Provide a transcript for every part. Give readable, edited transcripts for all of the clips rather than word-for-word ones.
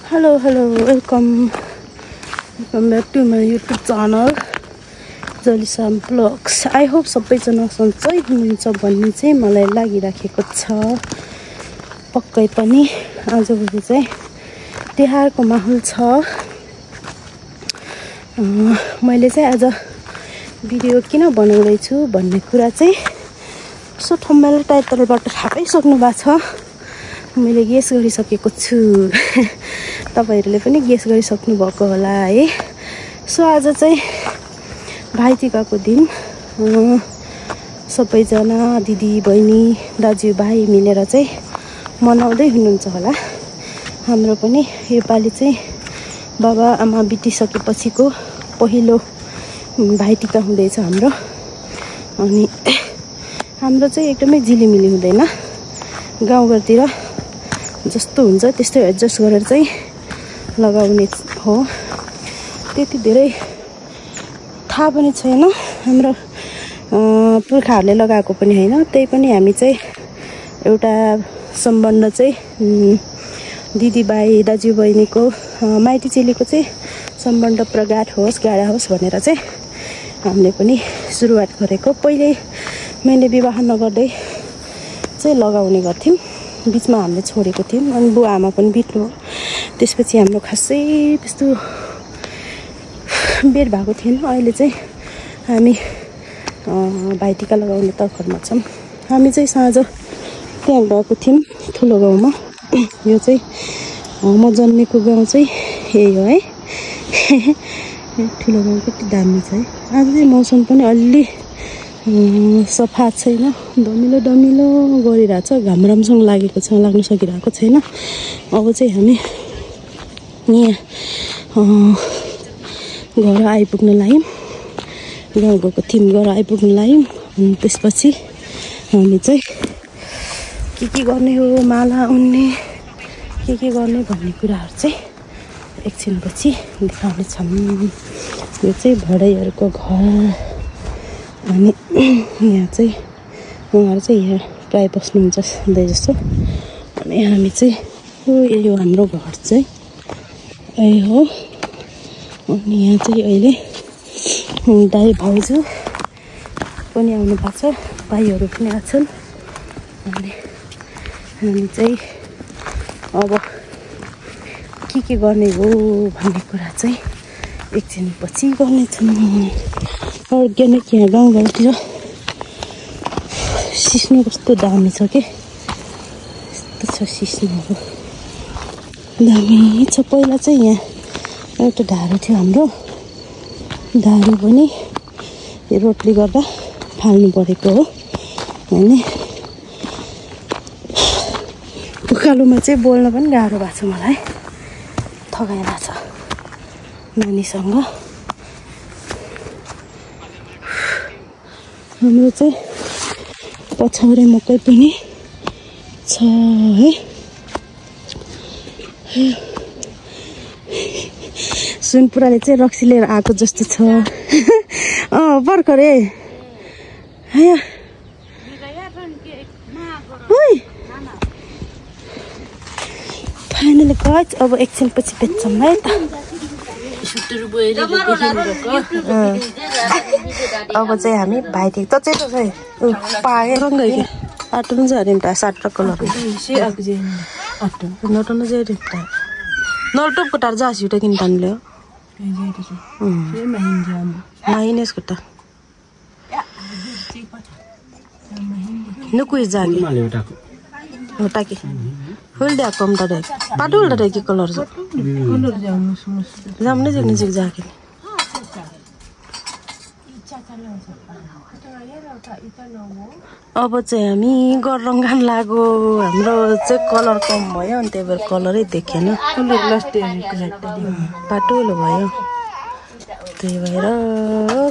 Hello, welcome back to my YouTube channel, Jolisam Vlogs. I hope सबैजना सन्चै हुनुहुन्छ भन्ने चाहिँ मलाई लागिराखेको छ। पक्कै पनि आजभोलि चाहिँ तिहारको माहौल छ। मैले चाहिँ आज भिडियो किन बनाउँदै छु भन्ने कुरा चाहिँ सो ठम्मेल टाइटलबाट थाहा पाइसक्नु भएको छ। मैले गेस गरिसकेको छु। तपाईहरुले पनि गेस गरिसक्नु भएको होला है। सो आज चाहिँ भाइटिकाको दिन सबैजना दिदी बहिनी दाजुभाइ मिलेर चाहिँ मनाउँदै हुनुहुन्छ होला। हाम्रो पनि योपालि चाहिँ बाबा आमा बितिसकेपछिको पहिलो भाइटिका हुँदैछ हाम्रो। अनि हाम्रो चाहिँ एकदमै झिलिमिली हुँदैन। गाउँघरतिर जस्तो हुन्छ त्यस्तै एडजस्ट गरेर चाहिँ लगाउने हो। त्यति धेरै थाहा पनि छैन। हाम्रो पुर्खाहरूले लगाएको पनि हैन। त्यही पनि हामी चाहिँ एउटा सम्बन्ध चाहिँ दिदीभाइ दाजुबहिनीको माइती चेलीको चाहिँ सम्बन्ध प्रगाढ होस् गाढा होस् भनेर चाहिँ हामीले पनि सुरुवात गरेको। पहिले मैले विवाह नगर्दै चाहिँ लगाउने गर्थ्यौं। बीचमा हामीले छोडेको थियौं। अनि बुवा आमा पनि बित्नु। त्यसपछि हाम्रो खासै त्यस्तो बेर भएको थिएन। अहिले चाहिँ हामी भाइटिका लगाउने तर्खरमा छौं। हामी चाहिँ साँझ त्यहाँ गएको थियौं ठुलो गाउँमा। यो चाहिँ म जन्मेको गाउँ चाहिँ यही हो है। ठुलो गाउँ कति दामी छ है। आज चाहिँ मौसम पनि अलि सफा छैन। दमिलो गरिरहेछ। घाम राम्रोसँग लाग्न सकिरहेको छैन। अब चाहिँ हामी यहाँ घर आइपुग्न लाग्यौं। गाउँ गएको थियौं घर आइपुग्न लाग्यौं। अनि त्यसपछि हामी चाहिँ के गर्ने हो माला उन्ने के गर्ने भन्ने कुराहरु चाहिँ एकछिनपछि देखाउने छौं। यो चाहिँ भडाइहरुको घर। अनि यहाँ चाहिँ उहाँहरु चाहिँ यहाँ प्राय बस्नुहुन्छ सधैँ जस्तो। अनि हामी चाहिँ यो हाम्रो घर चाहिँ यही हो। अनि यहाँ चाहिँ अहिले दाइ भाउजू पनि आउनु भएको छ। भाइहरु पनि आछन्। अनि हामी चाहिँ अब के गर्ने हो भन्ने कुरा चाहिँ एकछिनपछि गर्नेछौँ। अर्ग्यानिक यहाँ गाउँघरतिर सिस्नु कस्तो दामी छ के। यस्तो छ सिस्नुहरू दामी छ। पहिला चाहिँ यहाँ एउटा ढाडो थियो हाम्रो। ढाडो पनि रोडले गर्दा फाल्नु परेको हो। अनि उकालोमा चाहिँ बोल्न पनि गाह्रो भएको छ मलाई। थगाइरहेछ नानीसँग। हाम्रो चाहिँ पछौरे मकै पनि छ है। सुनपुराले चाहिँ रक्सी लिएर आएको जस्तो छ। भर्खरै फाइनली गाइस अब एकछिनपछि बेच्छौँ है त। अब चाहिँ हामी भाइटिका त चाहिँ पाए रंगै के आटन जरिन ता 60 कलर से आगजे आटन नटन जरिन ता नलटप कटार जासी उटा किन तानले हो ये माइनेस कटा नुकुइ जागे उटा के फुल दे कम ता दे पाटुल ता के कलर छ कलर जामने जग्ने जग जाके अब चाहिँ हामी घर रंगान लागो। हाम्रो चाहिँ कलर कम भयो। अनि त्यही भएर कलरै देखेन। कलर पाटुलो भयो। त्यही भएर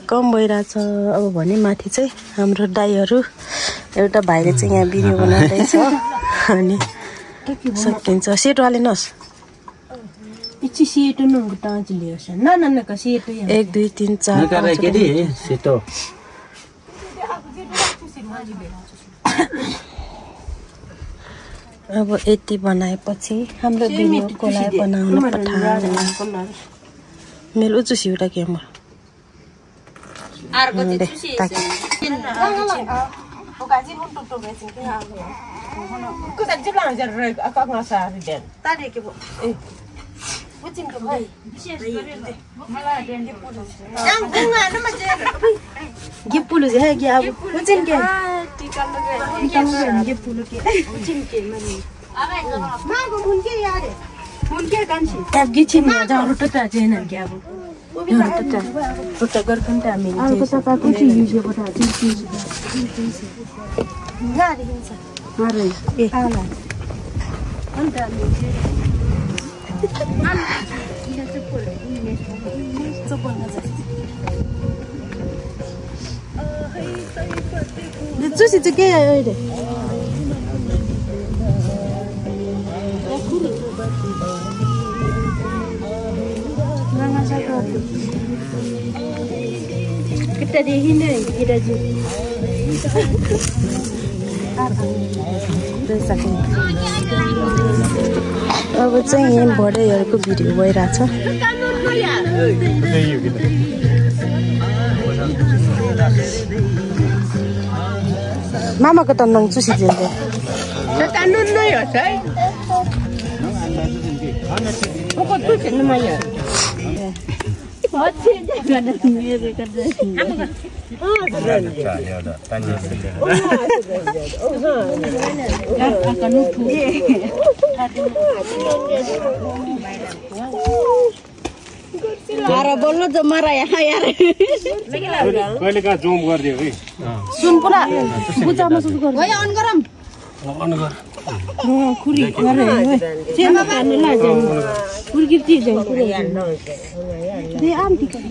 कम भइराछ। अब भने माथि चाहिँ हाम्रो दाइहरु एउटा भाइले चाहिँ यहाँ भिडियो बनाउँदै छ। अनि सकिन्छ सेट हालिनस्। इछि सेट नंग ताज लियोस् न का सेट 1 2 3 4 5 के सेट अब यति बनाएपछि हाम्रो बिनुकोलाई बनाउन पठाउनु मेरो चुसी उठा के म अर्को चुसी गाजी हुन टुटु बेसिङ के को त जिल्ला हजार अकामा सारी देन तारे के ए बुझिन के भाइ विशेष गरे मलाई देन पुलु जाम गुंगा न मजे गे पुलु जे गे अब बुझिन के टिका लगे गे पुलु के बुझिन के मनी मागो हुन के यारे हुन के कान्छी अब गिछिन जा रुटटा जेन के अब रुटटा गर्खन त हामी अर्को त काको छि युजे पठा छि गाडी हिन्छ मारे ए आला अन्त जुसी चाहिँ के अहिले kita di sini kita ju अब चाहिँ यहाँ बडाइहरुको भिडियो भइराछ मामाको त नङ चुसी दिन्छ कानुन नै हो है ओको चुसी न माया अच्छे जगह मेरो गर्दा अरे बोल्नु त मरा यहाँ यार कहिले का जुम गर्दियो है सुन पुरा बुचामा सुन गर्नु ओइ अन गरम अन गर खुरी गरे सेमा पानी लाजन खुरी ती जाऊ दे आमती कर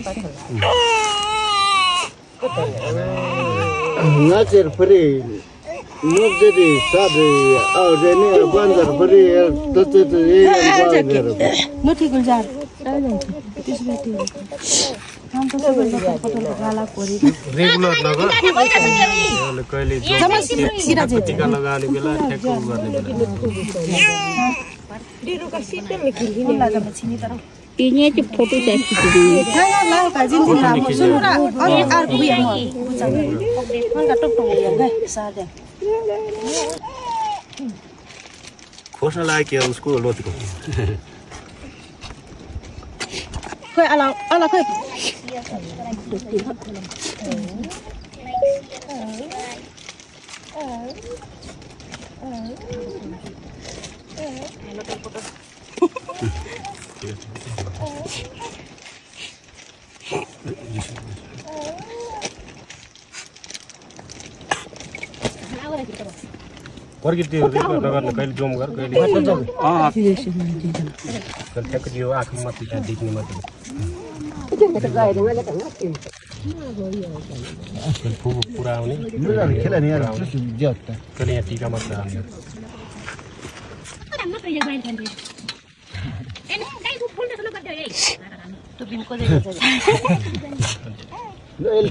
नाचेर फ्री नोजरी साबे आउजेनी बन्जर फ्री तते त नठी गुलजार त्यसमाथि हम त सबै पटल गाला कोरी रेगुलर लगा कहिले टिका लगाउने बेला ठेक्को गर्ने बेला डिरो का सिस्टम में खिल्ली लगा मछली तरह Ini aja foto saya gitu. Saya lah kajin di lamu surah. Orang argu yang mau. Enggak tok yang है सादे. खोस्न लाग्यो उसको लोतीको खोइ अला खोइ पर्किति नगर्नु कहिले जोम गर कहिले कहिले ठ्याक्क दियो आँखा मात्रै देख्ने मात्रै फुफु पुरा आउने खेला नि यार कहिले यहाँ टिका मात्र आउने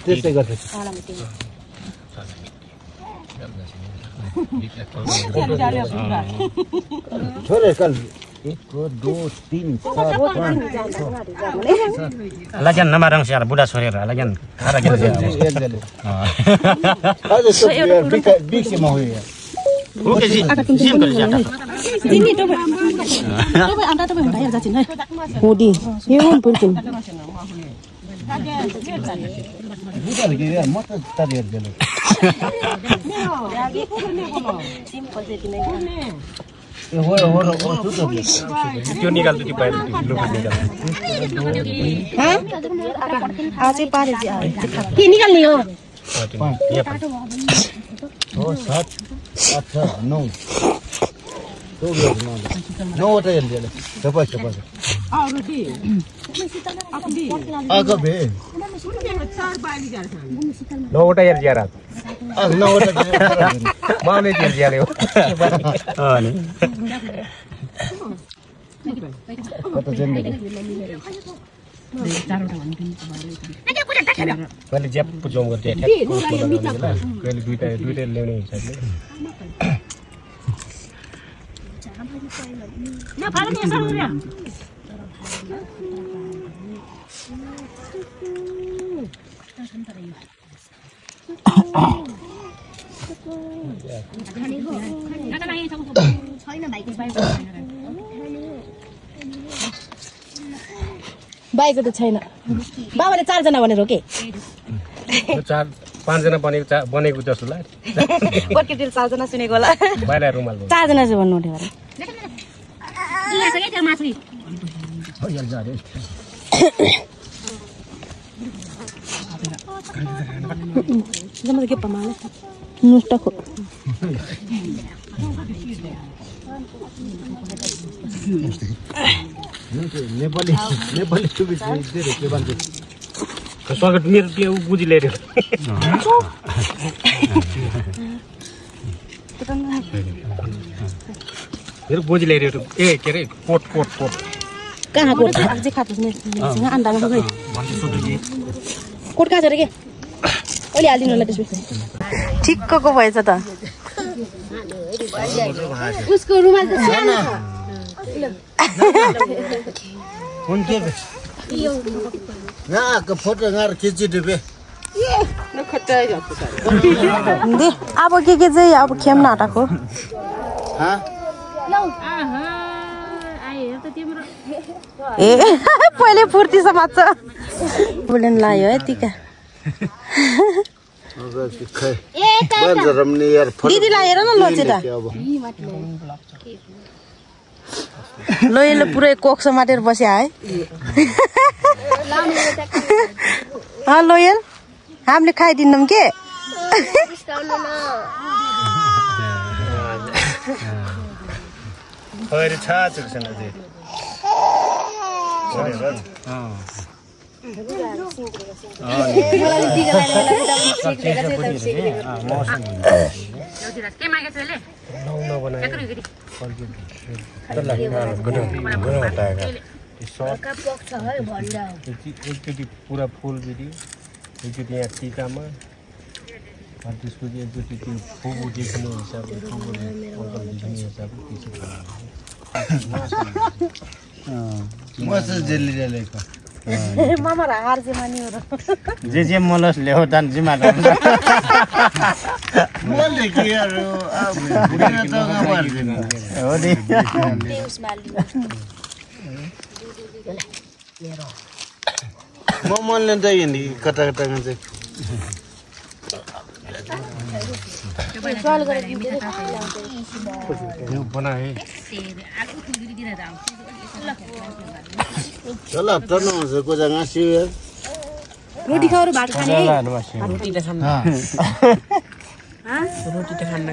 त्यस्तै गर्छ छोरे call 1 2 3 4 5 Lajan nama orang siapa budak sore lajan ada gitu sih. ada big sih mau ya Oke sih. Siap kalau siapa. Sini coba. Coba anda coba bayar saja nih. Hodi. Yang penting. bukan gini ya motor tadi aja loh Itu nikal tuh dibayar itu lupa nikal. Hah? Asyik pare sih. Ini kan Leo. Iya Pak. Oh 7 8 9 तो भी no होता है ये सपास आगे बे no होता है यार no होता है माने यार हां नहीं कत जन्ने पहले जब पुजोम करते हैं पहले दुईटा ल्याउने हिसाबले बाइको त छैन बाबाले 4 जना भनेर हो के 4-5 जना बनेको जस्तो लाग्यो बर्केटिल 4 जना सुनेको होला बाहिर रुमाल 4 जना चाहिँ भन्नु थियो के पमाले नुस्टको नेपाली टुबी दिएर के भन्छ स्वागत मेरो त्यो बुझी ल्याएर मेरो बुझी ल्याएर ए के रे कोट कहाँ कोट अझै खातो नि अन्डा नखै कोट कहाँ छ रे के ओली हालिदिनु होला त्यसपछि ठिक्कको भएछ त उसको रुमाल त सानो कुन के नाको फोटो गार खिचिदिबे दे अब के चाहिँ अब खेम नाटक हो ए पहिले फुर्ती समात्छ बोलेन लायो है टिका दिदीलाई हेर न लोचे त लोयले पुरै कोक्सो माटेर बस्या है लोयल हामीले खाइदिन्नौँ के पूरा फुल भिडियो एकचोटि यहाँ टिकामा त्यसपछि एकचोटि त्यो फुबु देख्ने हिसाबले फुबुले अङ्कल देख्ने हिसाबले मामा हार चाहिँ मानि हो र जे मलस ल्याउ दान जिमा मले के यार अब बुढा त गर्दैन हो नि म मनले त हिँड्ने कता चाहिँ सवाल गरेर यो बनाए चला तर्नु को जग्गा सियो रोटी खाऊ र भात खाने रोटी त खान्न रोटी त खान्न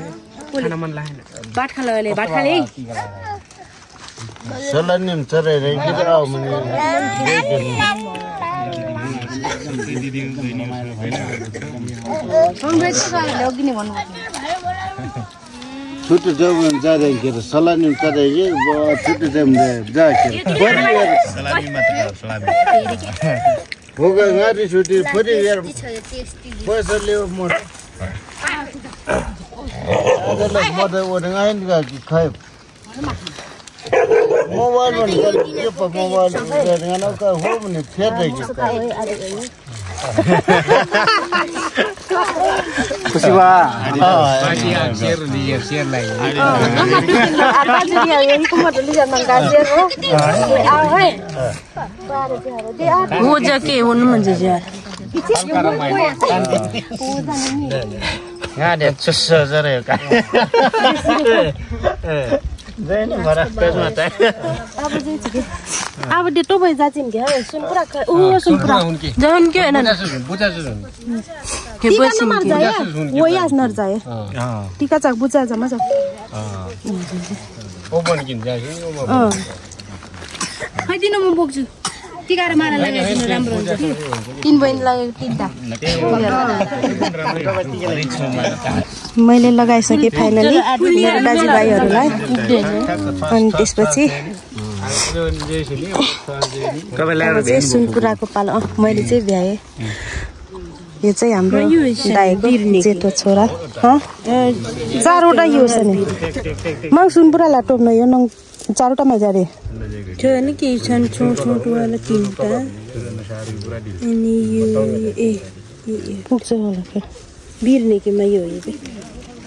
खाना मन लागेन भात खाला अहिले भात खाले सला निम चरे रे के आउ मने छुट्टी जब जाँदै के सला निम चरे के छुट्टी जब जा के सलामी मात्र सलामी होगा गाडी छुट्टी फेरि यार पैसा ल्याउ म अगला मदे ओडंग आइन का खाए मोबाइल में के पर मोबाइल dengan का हो ने फेर दे के खुसी बा शेयर लाई हो जके हुनु म्हणजे यार यहाँ दे छुस्स जरे का जैन भरा पेजमा त अब डेटो भइ जाछिन के सुनपुरा ओ सुनपुरा जहन के हैन बुझा जुन के बसिन के वो यास नर जाए टिका चाक बुझा जमा छ ओ बन किन जाए खै दिन म बोक्छु टिका र माला लगाइदिनु राम्रो हुन्छ तीन बहिनी लगाएको तीनटा मैले लगाइसके फाइनली मेरो दाजुभाइहरुलाई अनि त्यसपछि चाहिँ सुनपुराको पालो मैले चाहिँ भ्याएँ यो चाहिँ हाम्रो दाइको जेठो छोरा चारवटा यो छ नि मङ सुनपुरालाई टोक्न यो नङ चारवटा मजाले त्यो होइन के छन् छोटवाला 3टा अनि यो पुग्छ होला क्या बिर्ने कि मै हो यो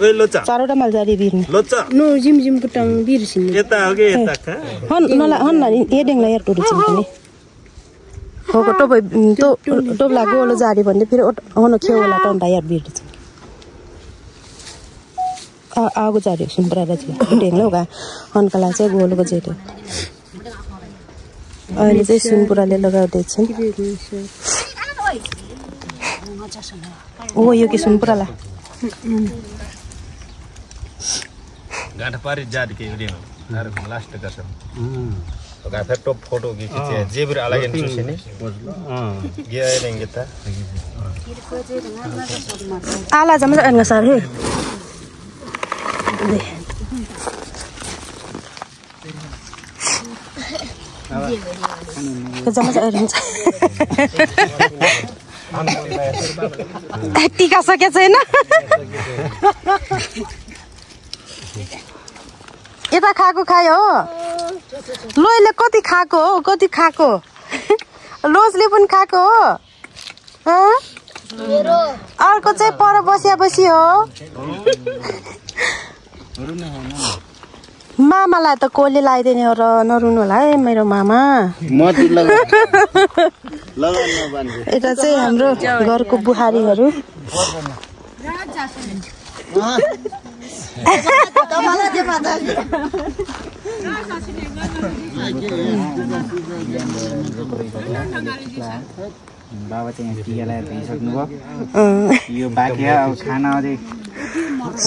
ओइ लोचा चारवटा मजाले बिर्ने लोचा नो जिम पुटाङ बिर्सिन यता हो कि यता खा हन नला हन नि एडेङला यार टोरी छ नि होको टोप लाग्यो ओलो जारी भन्दै फेरि हन खेवला टन्डा यार बिर्छ आगो जारी सुनपुरा राजी एडेङला होगा हनकला चाहिँ गोलको जेटो अहिले चाहिँ सुनपुराले लगाउँदैछन् ओ यो के सुनपुराला गाँठ पारी जात के वीडियो अरे लास्ट कसम ओका फिर टॉप फोटो की खींचे जेबर अलग इंट्रेस्ट है गया है लेंगे था आला जमा enggak sar he Kejam aja air टिका सके छैन यता खाएको खायो हो लोइले कति खाएको हो कति खाएको लोजले पनि खाएको हो अर्को चाहिँ पर बसिया बसी हो मामालाई त कोले लगाइदिने हो र नरुनु होला है मेरो मामा यता चाहिँ हाम्रो घरको बुहारीहरू बाबा चाहिँ टिकालाई दिइसक्नुभयो यो बाँकी अब खाना अझै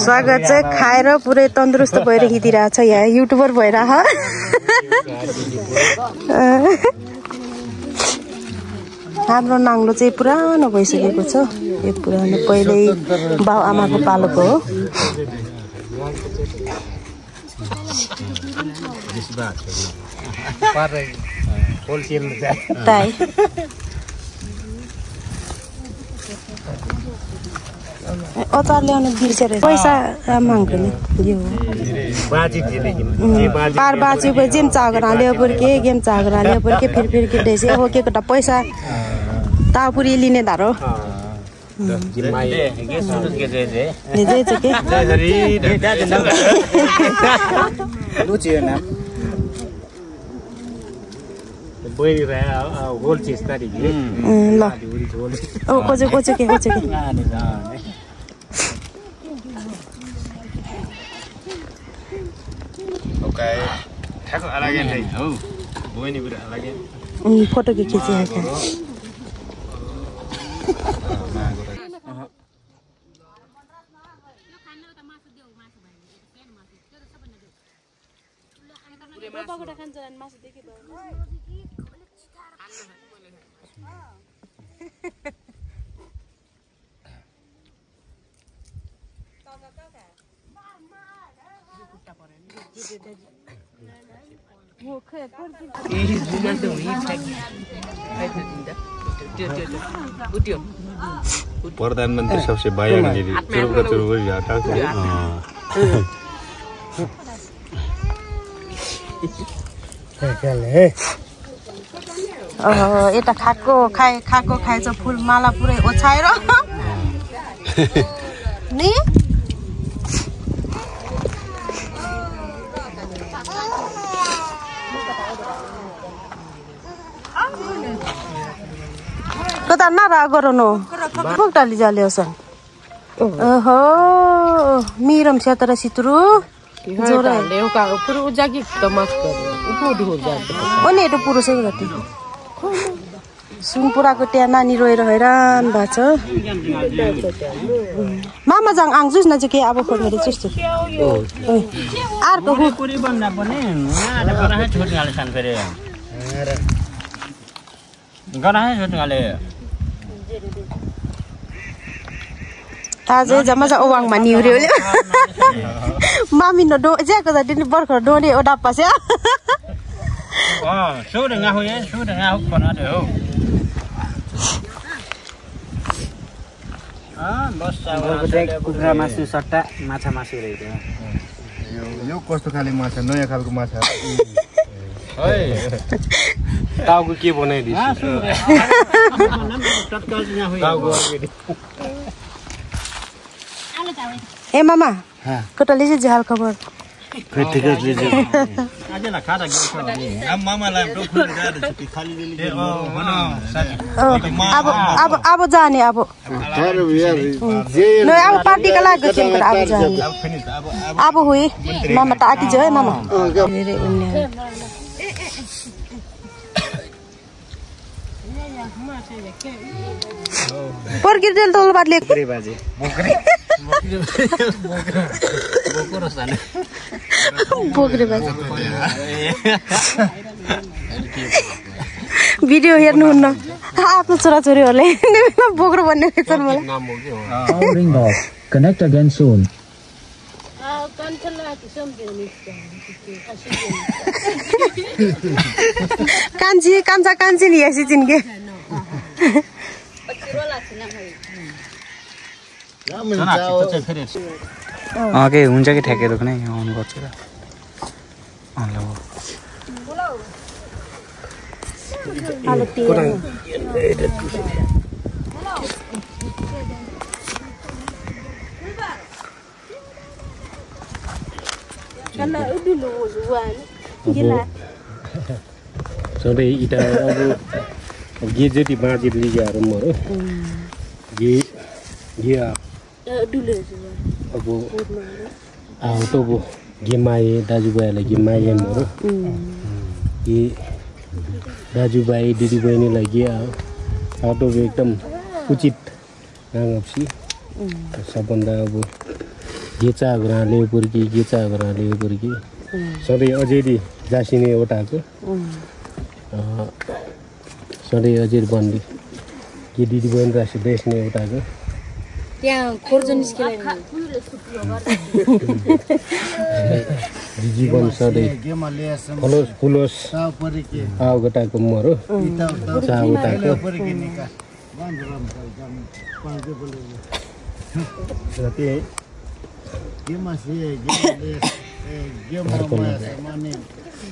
स्वागत चाहिँ खाएर पुरै तन्दुरुस्त भएर हिँडिरहेछ यहाँ युट्युबर भइरह हाम्रो नाङ्लो चाहिँ पुरानो भइसकेको छ यो पुरानो पहिल्यै बाउ आमाको पालोको हो ताई अचार ल्याउनु बिर्सेर पैसा माग्दैन यो पार बाजी पे जेम चागरा ल्याउ पर्के गेम चागरा ल्याउ पर्के फिर के देसे अब के कटा पैसा तापुरी लिने धारो फोटो के खींचे है क्या प्रधानमन्त्री सबसे बायागिरी चुरुका चुरुक हटाएको यता खाएको खाएछ फुल माला पुरै ओछाएर नि कता नारा गरनो पुगटाली जाल्योसन ओहो मिरम छतरा सितरु जोरा लेउका पुरो जागी तमास गर्यो उपुड हो जान्छ ओने एटो पुरो सेग गति सुनपुराको त्यहाँ नानी रोएर हैरान भएको छ मामा जाङ आङ जुस न चाहिँ के अब खोलेर चुस्छु अर्को पुरी बन्दा पनि नाडा गराहे छोट गाले सान फेरि गराहे छोट गाले आज जम्मा जा ओवाङमा निउर्यो मामी न डो ज्याको जा दिन बर्खर डोले ओडा पस्या सुरङा हो ए सुरङा हो बनाते हो बस कुखुरा मासु सट्टा माछा मासु रहेछ यो कस्तो खाले माछा नयाँ खालको माछा है टाउको के बनाइदिन्छ ए मामा कटले चाहिँ झ्याल खबर अब जाने अब अब पार्टीको लागि अब जाने अब हुई मामा त आँटी है मामा पर्किर तेल तल बाटले भिडियो हेर्नुहुन्न आफ्नो छोराछोरीहरूले बोक्रो भन्ने रहेछन् मलाई Connect again soon. कान्छा कान्छी नि यसी चिन्के के हुन्छ कि ठ्याकेर पनि आउनु पर्छ र सधैँ इटा अब गे जति बाँचेर लिगाहरू म हो गे अब आऊ त अब गेमाए दाजुभाइहरूलाई गेमाए म हो गे दाजुभाइ दिदीबहिनीलाई गे आउट अफ एकदम उचित राङप्सी सबभन्दा अब गेचा घराले पुर्की गेचा घराले पुर्की सधैँ अझै जासिने एउटाको सधैँ अझै बन्दी के दिदी बहिनी रासी देख्ने एउटाको त्यहाँ खोर्जो निस्केलाई जीवन सधैँ फलोस् फुलोस् आउ गटाको मरो चाह उताको र त्यही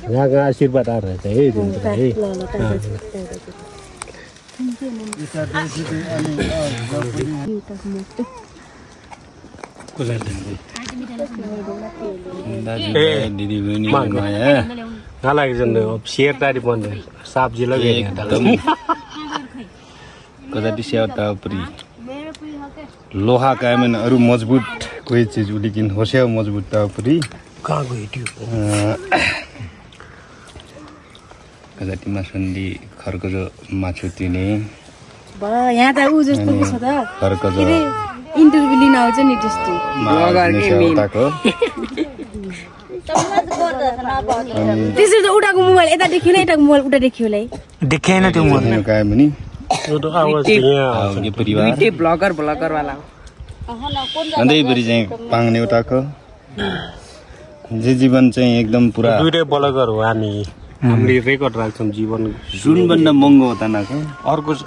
यहाँको आशीर्वाद आएर रहेछ है दिन्छ है दिदी बहिनी शेयर तारी बन्द सब्जी लगाइ कदापि स्याउटा उपरी लोहा कायमन अरू मजबुत कोही चिज उलिकिन होस्या मजबुत तापरी कहाँ गयो कदापि मासुन्दी खर्को माछु तिने यहाँ त ऊ जस्तो छ त खर्को इन्टरभ्यू लिन आउँछ नि त्यस्तो त्यसरी त उठाको मोबाइल यता देख्यो ल यताको मोबाइल उता देख्यो होला देखेन त्यो मोबाइल कायमनी ब्लगर वाला अन्दै बरी चाहिँ पाङ्ने उताको जे जीवन चाहिँ एकदम पुरा दुईटै ब्लगर हो हामीले रेकर्ड राख्छौँ जीवन जुनभन्दा महँगो होता नाको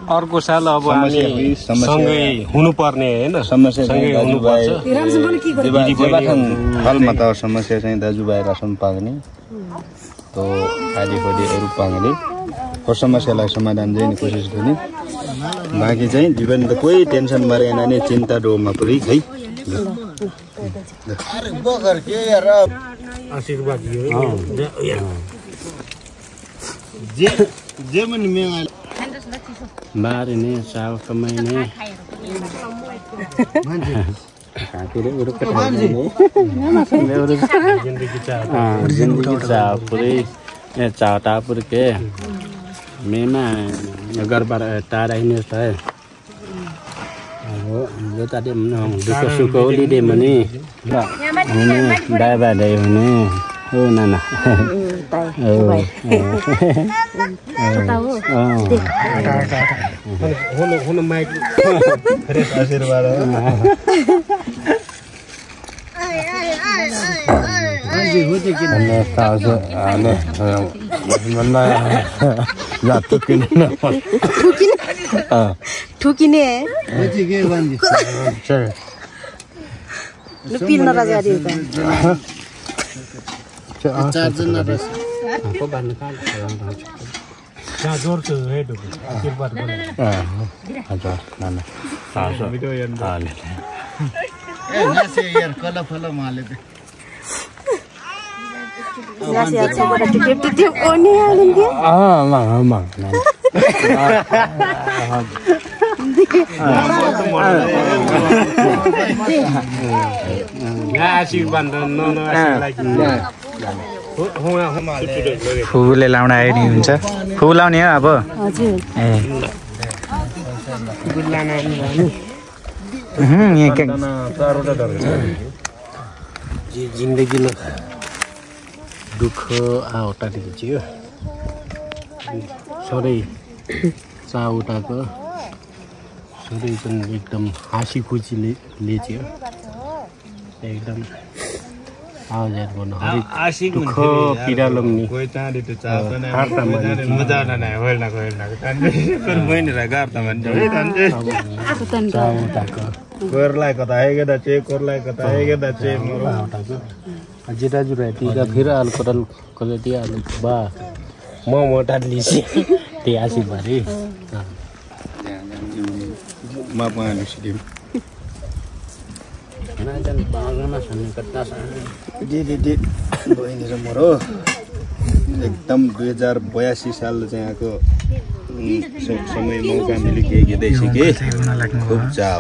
अर्को साल अब हामी सँगै हुनुपर्ने होइन सँगै हुनुपर्छ हलमा त समस्या चाहिँ दाजुभाइ रासन पाउने तो खाली खोली अरू पाउने हर समस्यालाई समाधान चाहिँ कोसिस गर्ने बाँकी चाहिँ जीवन त कोही टेन्सन मारेन नि चिन्ता डोमा पुरै है आशीर्वाद बारे ने साल समय ने जिंदगी चाह पूरी चाहता पूरी के मेमा अगर बार तारा ही नहीं है वो जो तारे दुख सुख होली दे मनी दाई बाई होने हो नाना हुन माइक आशीर्वाद ठुकिने पिल्न राजा चारजना रहेछ फुलले लाउन आए नि हुन्छ फुल लाउने हो अब जिन्दगीमा दुःख आउटादेखि थियो सधैँ चाह उठाएको सधैँ चाहिँ एकदम हाँसी खुसीले लेच्यो एकदम आवाज गर्नु हरेक दुःख पीडा लग्ने जेदाजु टिका फेरि आलु कटल कति आलु बा मोटा लिसी त्यही आसी भरे एकदम 2082 साल चाहिँ आएको समय मौका मिल्यो के सिकेँ खुब चाह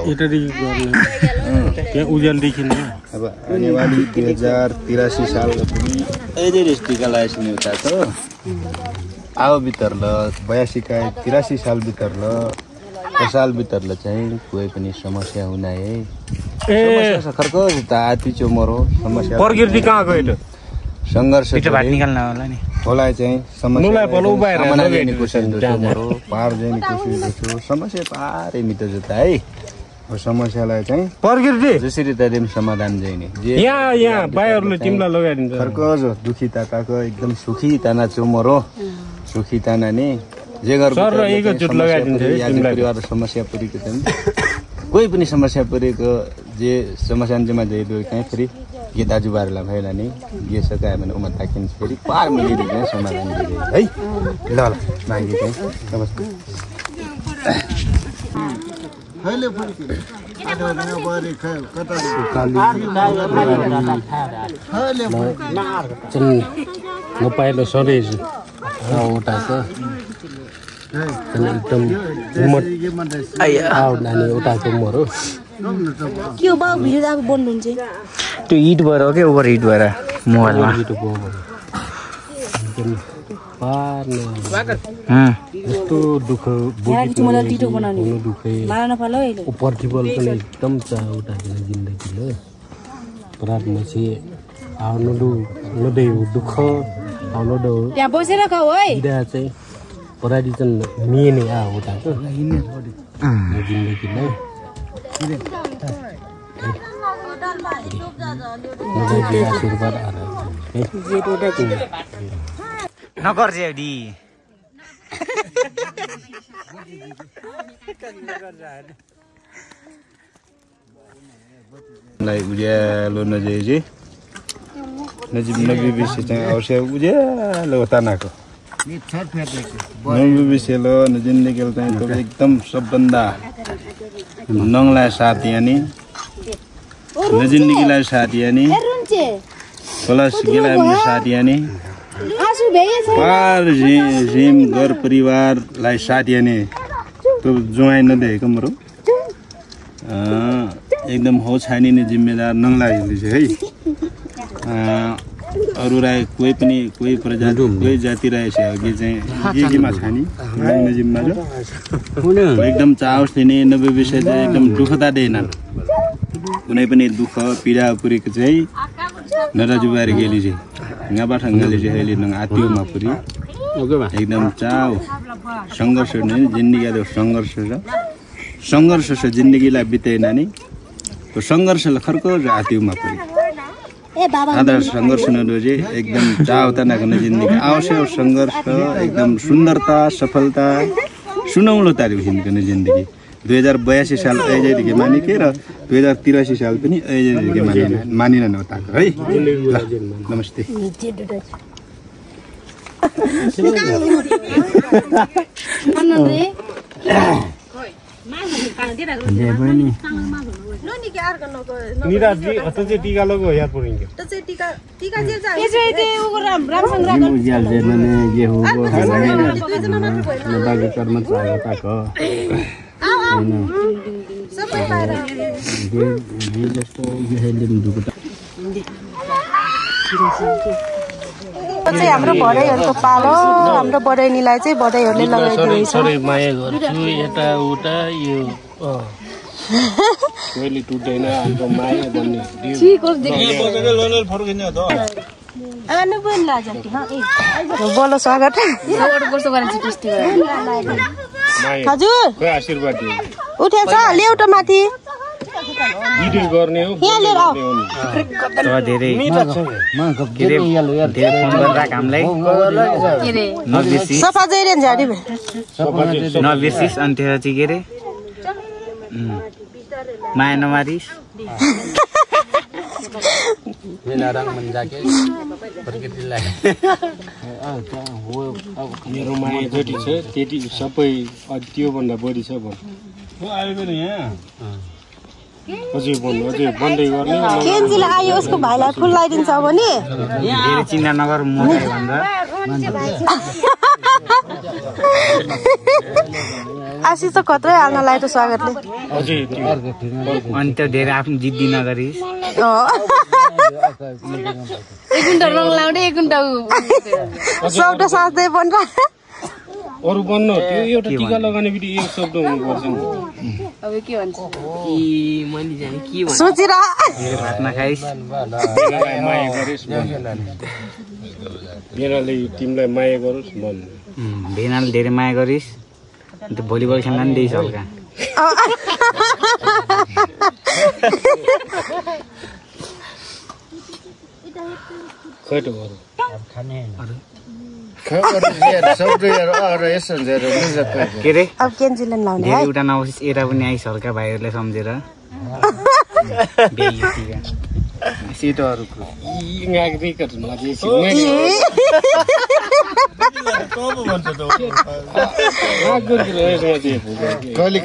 अब आने वाली 2083 साल पनि यही टिका लगाएपछि उता त आओ भित्रल 82 का 83 साल भित्रल साल भित्रल चाहिँ कोही पनि समस्या हुन है समस्या खर्को आती चोमरो समस्या प्रकृति कहाँ गयो संघर्ष निकाल्न होला नि होला चाहिँ समस्या पार जाने कोसिस गर्छु समस्या पारै मिट जता है समस्यालाई चाहिँ प्रकृति जसरी तरिम समाधान जाने यहाँ बाइहरूले तिमीलाई लगाइदिन्छ खर्को दुखी ताकाको एकदम सुखी ताना चोमरो सुखी ताना नि जे परिवार समस्या परेको छ कोही पनि समस्या परेको जे समस्यामा जाइदियो कहीँ फेरि ये दाजुबाहरूलाई भएला नि ये सकायो भने उमा ताकिन्छ फेरि पार मिलिदिन्छ समाधान दिँदै है ल ल मागी चाहिँ नमस्ते नपाएर सधैँ उठाएको एकदम नानी उठाएको मरो के हो बाउ भिडियो अब बन्नुहुन्छ त्यो हिट भएर हो कि ओभर हिट भएर मोबाइलमा यस्तो दुःख प्रतिफल पनि एकदम चाह उठाएको जिन्दगीले रात मसी आउनु नदै दुःख आउनु दो त्यहाँ बसेर खाऊ है चाहिँ पराडी चाहिँ मिने आ उठाएको जिन्दगीलाई आशीर्वाद नगर्छेडी उज्यालो नजिक नबिबिसी चाहिँ अवश्य उज्यालो तानाको नबिबिसेलो जिन्दगीले चाहिँ एकदम सबभन्दा नङलाई साथ यानी जिन्दगीलाई साथ यानी प्लस गिलाई साथ यानी पार झिम घर परिवारलाई साथ यानी त्यो जुवाई नदेखेको मरो एकदम हो छानी नै जिम्मेदार नङलाई है अरू राई कोही पनि कोही प्रजाति कोही जाति रहेछ अघि चाहिँ एकीमा छानी जिम्मा एकदम चाहस दिने नब्बे विषय चाहिँ एकदम दुःखदा दिएनन् कुनै पनि दुःख पीडा पुरेको चाहिँ नराजुबारी गेली चाहिँ यहाँबाट ढङ्गले चाहिँ अहिले आत्योमा पुरी एकदम चाह सङ्घर्ष नै जिन्दगी सङ्घर्ष छ जिन्दगीलाई बिताए नानी त्यो सङ्घर्षलाई खर्को आत्योमा पुरी आधार सङ्घर्ष नदोजे एकदम चाहता नगर्ने जिन्दगी आवश्यक सङ्घर्ष एकदम सुन्दरता सफलता सुनौलो तारिक हिँड्ने जिन्दगी 2082 साल अजय ढिके मानिके र 2083 साल पनि अजय ढिके मानिरहनु ताको है ल नमस्ते निराजी अत चाहिँ टीका लगो यार पुरिन्छ त चाहिँ टीका जे जा यसो त्यो रामसँग राख उज्याल जेर्ने जे हो बागे कर्म चाहे ताको सबै बाहिर जे जस्तो हेल्दी दुको चाहिँ हाम्रो बडाइहरुको पालो हाम्रो बडाइनीलाई चाहिँ बडाइहरुले लगाइदिन्छ सबै माया गर्छु यता उता यो कोइली टुट्दैन हाम्रो माया भन्ने ठीको देखि बोलो स्वागत हजुर आशीर्वाद दियो उठेछ ल्याउट माथि भिडियो गर्ने हो यहाँ लिएर आऊ धेरै धेरै फोन गरेर हामीलाई सफा जइरेन झाडी नबिर्सिस अनि त्यो चाहिँ के रे माया नमारिस मेरो माया जति छ त्यति सबै त्योभन्दा बढी छ भन् अझै भन्नु अझै भन्दै गर्ने केन्जीलाई आयो उसको भाइलाई फुल लगाइदिन्छ भने धेरै चिन्ता नगर म भनेर आशिष त खत्रै हाल्न लाग्यो त स्वागतले अझै अनि त्यो धेरै आफ्नो जिद्दी नगरिस एक घण्टा रङ लाउँदै एक घण्टा शब्द साच्दै पनि अरु बन्नु त्यो एउटा टीका लगाउने बित्तिकै एक शब्द हुनुपर्छ नि अब के भन्छ कि मैले जाने के भन्छ सोचिरा भात नखाइस माया गरिस् भेनाले तिमीलाई माया गरोस् भन्नु भेनाले धेरै माया गरिस त्यो भलिबल खेल्न नि दिइस हल्का खै त गरौँ के रे अब केन्जीले लाउने धेरै उठा नआउँछ एरा पनि आइस हल्का भाइहरूले सम्झेर सिटहरूको कहिले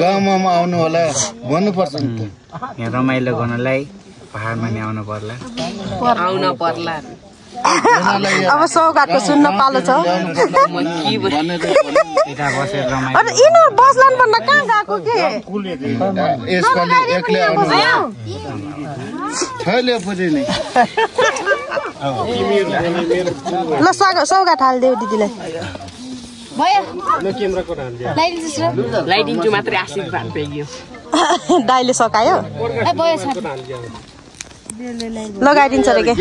गाउँमा आउनु होला भन्नुपर्छ नि त यहाँ रमाइलो गर्नलाई पहाडमा नि आउनु पर्ला अब सौगातको सुन्न पालो छ यता बसेर रमाइलो अनि यिनीहरू बस्लान् भन्न कहाँ गएको के यसपालि एक्लै आउनु छैले पनि नि ल सौगात हालिदेऊ दिदीलाई लगाइदिन्छु मात्रै आशीर्वाद पाइयो दाइले सकायो लगाइदिन्छ अरे के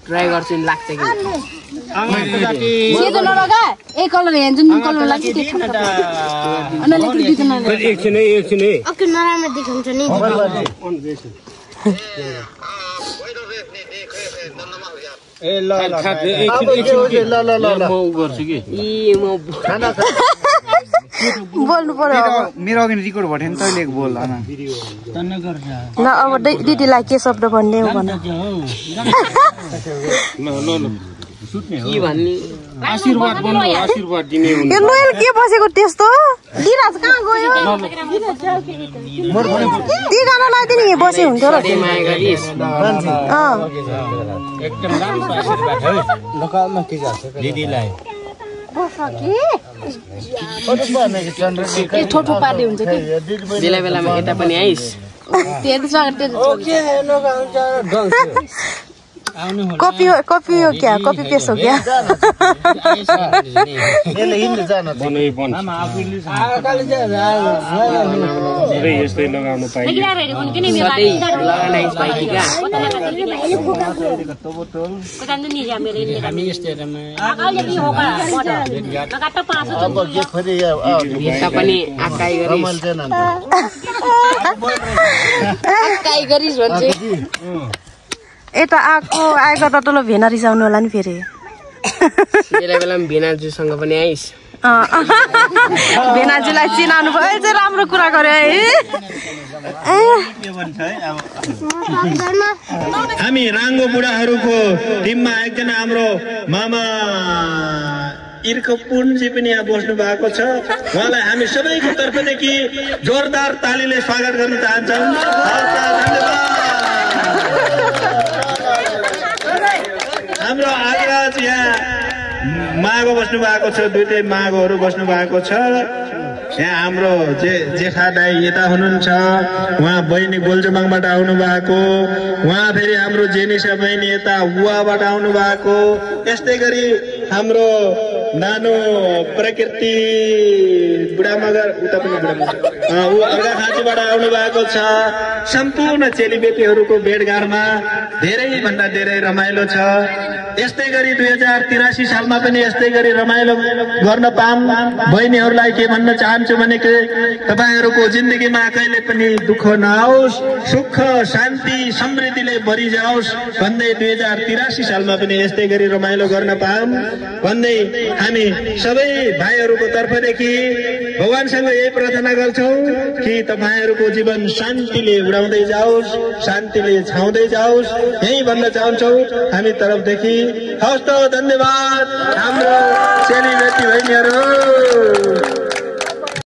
ट्राई गर्छु नि लाग्छ कि सेतो नलगा एक कलर हेर्छु नि कलर लाग्छ त्यो एकछिन है ओके नराम्रो देखाउँछ नि ए ल म गर्छु कि बोल्नु पर्यो मेरो अघि रेकर्ड भयो नि तैँले बोल ल अब दिदीलाई के शब्द भन्ने हो भन के भन्ने आशीर्वाद भन्नु आशीर्वाद दिने हुनु यो नोयल के बसेको त्यस्तो दिराज कहाँ गयो ती गाना लगाइदिने यहाँ बसे हुन्थ्यो र माया गरिस् एकदम राम्रो आशीर्वाद है लोकलमा के गर्छ दिदीलाई ठोठो पार्दै हुन्छ कि बेला बेलामा यता पनि आइस कपी हो क्या कपी पेस्ट हो क्या यस्तै लगाउनु पाइयो पनि आकाइ गरिस् भन्छ यता आएको त तल भेना रिसाउनु होला नि फेरि बेला बेलामा भेनाजुसँग पनि आइस भेनाजुलाई चिनाउनु भयो चाहिँ राम्रो कुरा गर्यो है। हामी राङ्गो बुढाहरूको टिममा एकजना हाम्रो मामा इर्कपुनजी पनि यहाँ बस्नु भएको छ। उहाँलाई हामी सबैको तर्फदेखि जोरदार तालीले स्वागत गर्न चाहन्छौँ। हाम्रो आग्राज यहाँ माघो बस्नु भएको छ, दुईटै माघोहरू बस्नु भएको छ। यहाँ हाम्रो जेठा दाई यता हुनुहुन्छ, उहाँ बहिनी गोल्जोमाङबाट आउनु भएको, उहाँ फेरि हाम्रो जेनिसा बहिनी यता उवाबाट आउनु भएको। यस्तै गरी हाम्रो नानो प्रकृति बुढामगर उता पनि ऊ अर्घाखाँचीबाट आउनु भएको छ। सम्पूर्ण चेलीबेटीहरूको भेटघाटमा धेरैभन्दा धेरै रमाइलो छ। यस्तै गरी 2083 सालमा पनि यस्तै गरी रमाइलो गर्न पाऊँ। बहिनीहरूलाई के भन्न चाहन्छु भने तपाईहरूको जिन्दगीमा कहिले पनि दुःख नआओस्, सुख शान्ति समृद्धिले भरि जाओस् भन्दै 2083 सालमा पनि यस्तै गरी रमाइलो गर्न पाऊँ भन्दै हामी सबै भाइहरूको तर्फदेखि भगवानसँग यही प्रार्थना गर्छौँ कि तपाईहरूको जीवन शान्तिले उडाउँदै जाओस्, शान्तिले छाउँदै जाओस्, यही भन्न चाहन्छौँ हामी तर्फदेखि। हवस् त, धन्यवाद हाम्रो चेलीबेटी बहिनीहरू।